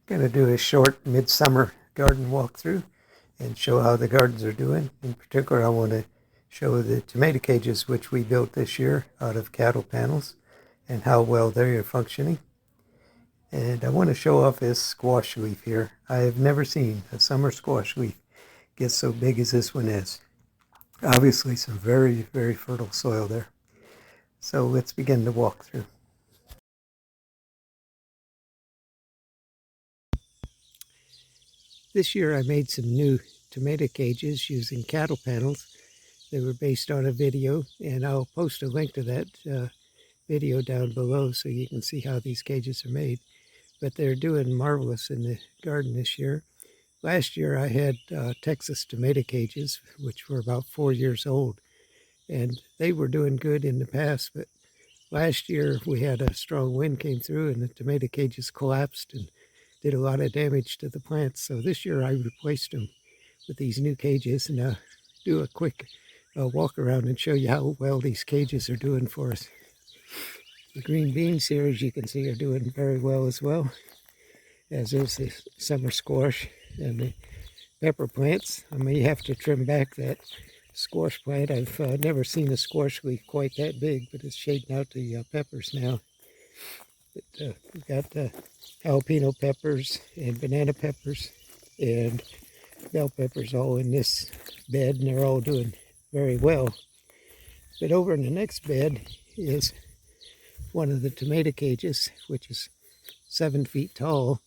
Going to do a short midsummer garden walkthrough and show how the gardens are doing. In particular, I want to show the tomato cages which we built this year out of cattle panels and how well they are functioning. And I want to show off this squash leaf here. I have never seen a summer squash leaf get so big as this one is. Obviously some very, very fertile soil there. So let's begin the walkthrough. This year I made some new tomato cages using cattle panels. They were based on a video, and I'll post a link to that video down below so you can see how these cages are made. But they're doing marvelous in the garden this year. Last year I had Texas tomato cages, which were about 4 years old, and they were doing good in the past, but last year we had a strong wind came through and the tomato cages collapsed and did a lot of damage to the plants. So this year I replaced them with these new cages, and I'll do a quick walk around and show you how well these cages are doing for us. The green beans here, as you can see, are doing very well as well, as is the summer squash and the pepper plants. I may have to trim back that squash plant. I've never seen a squash leaf quite that big, but it's shading out the peppers now. But, we've got jalapeno peppers and banana peppers and bell peppers all in this bed, and they're all doing very well. But over in the next bed is one of the tomato cages, which is 7 feet tall,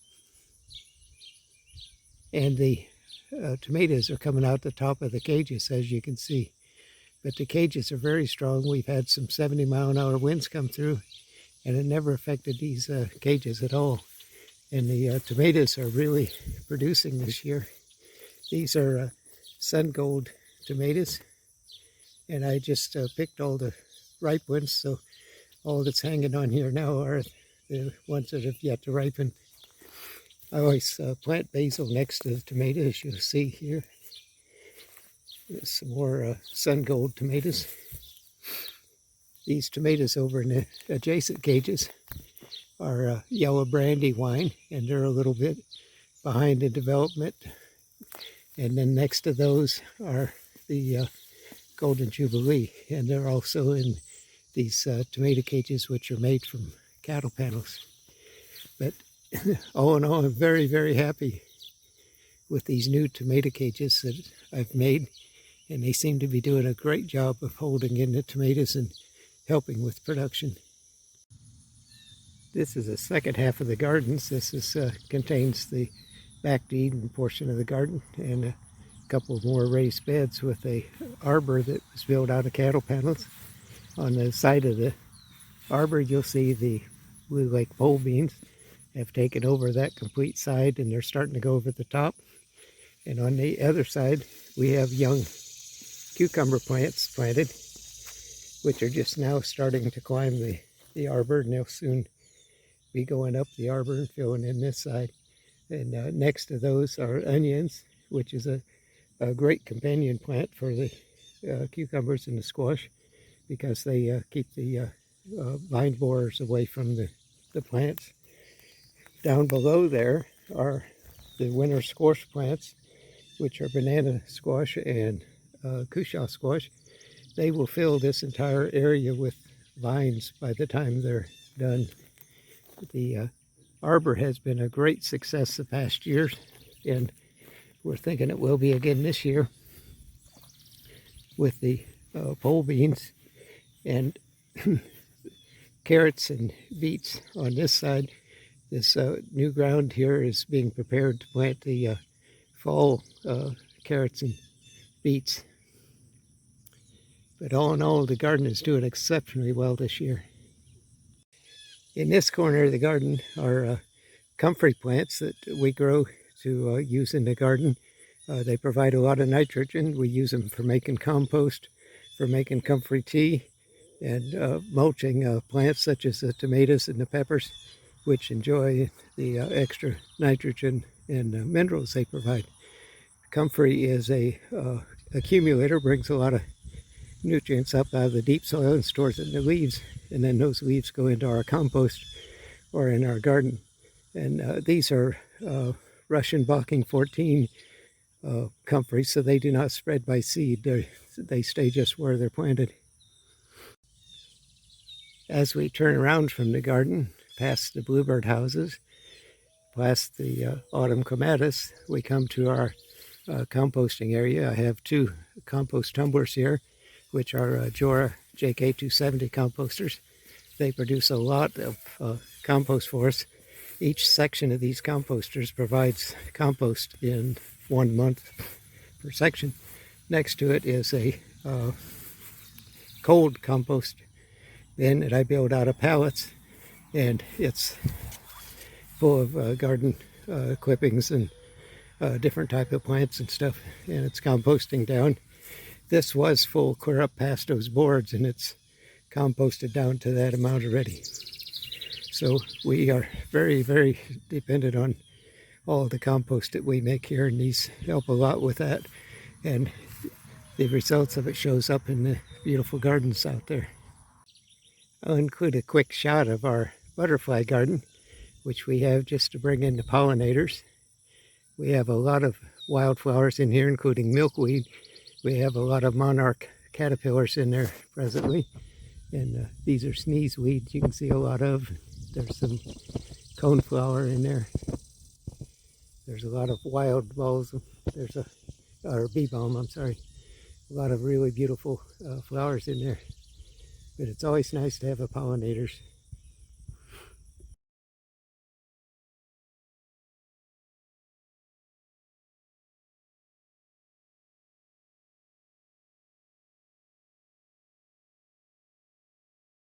and the tomatoes are coming out the top of the cages, as you can see. But the cages are very strong. We've had some 70-mile-an-hour winds come through, and it never affected these cages at all. And the tomatoes are really producing this year. These are sun gold tomatoes, and I just picked all the ripe ones, so all that's hanging on here now are the ones that have yet to ripen. I always plant basil next to the tomatoes, you'll see here. There's some more sun gold tomatoes. These tomatoes over in the adjacent cages are yellow brandywine, and they're a little bit behind in development. And then next to those are the golden jubilee, and they're also in these tomato cages, which are made from cattle panels. But all in all, I'm very, very happy with these new tomato cages that I've made, and they seem to be doing a great job of holding in the tomatoes and helping with production. This is the second half of the gardens. This is contains the back to Eden portion of the garden and a couple more raised beds with a arbor that was built out of cattle panels. On the side of the arbor, you'll see the blue lake pole beans have taken over that complete side, and they're starting to go over the top. And on the other side, we have young cucumber plants planted, which are just now starting to climb the arbor, and they'll soon be going up the arbor and filling in this side. And next to those are onions, which is a great companion plant for the cucumbers and the squash, because they keep the vine borers away from the plants. Down below there are the winter squash plants, which are banana squash and cushaw squash. They will fill this entire area with vines by the time they're done. The arbor has been a great success the past years, and we're thinking it will be again this year with the pole beans and carrots and beets on this side. This new ground here is being prepared to plant the fall carrots and beets. But all in all, the garden is doing exceptionally well this year. In this corner of the garden are comfrey plants that we grow to use in the garden. They provide a lot of nitrogen. We use them for making compost, for making comfrey tea, and mulching plants such as the tomatoes and the peppers, which enjoy the extra nitrogen and minerals they provide. Comfrey is a accumulator, brings a lot of nutrients up out of the deep soil and stores it in the leaves, and then those leaves go into our compost or in our garden. And these are Russian Balking 14 Comfrey, so they do not spread by seed. They stay just where they're planted. As we turn around from the garden, past the bluebird houses, past the autumn clematis, we come to our composting area. I have two compost tumblers here, which are Jora JK270 composters. They produce a lot of compost for us. Each section of these composters provides compost in 1 month per section. Next to it is a cold compost bin that I build out of pallets, and it's full of garden clippings and different type of plants and stuff, and it's composting down. This was full clear up past those boards, and it's composted down to that amount already. So we are very, very dependent on all the compost that we make here, and these help a lot with that. And the results of it shows up in the beautiful gardens out there. I'll include a quick shot of our butterfly garden, which we have just to bring in the pollinators. We have a lot of wildflowers in here, including milkweed. We have a lot of monarch caterpillars in there presently. And these are sneeze weeds you can see a lot of. There's some coneflower in there. There's a lot of wild balls. There's or bee balm, I'm sorry. A lot of really beautiful flowers in there. But it's always nice to have pollinators.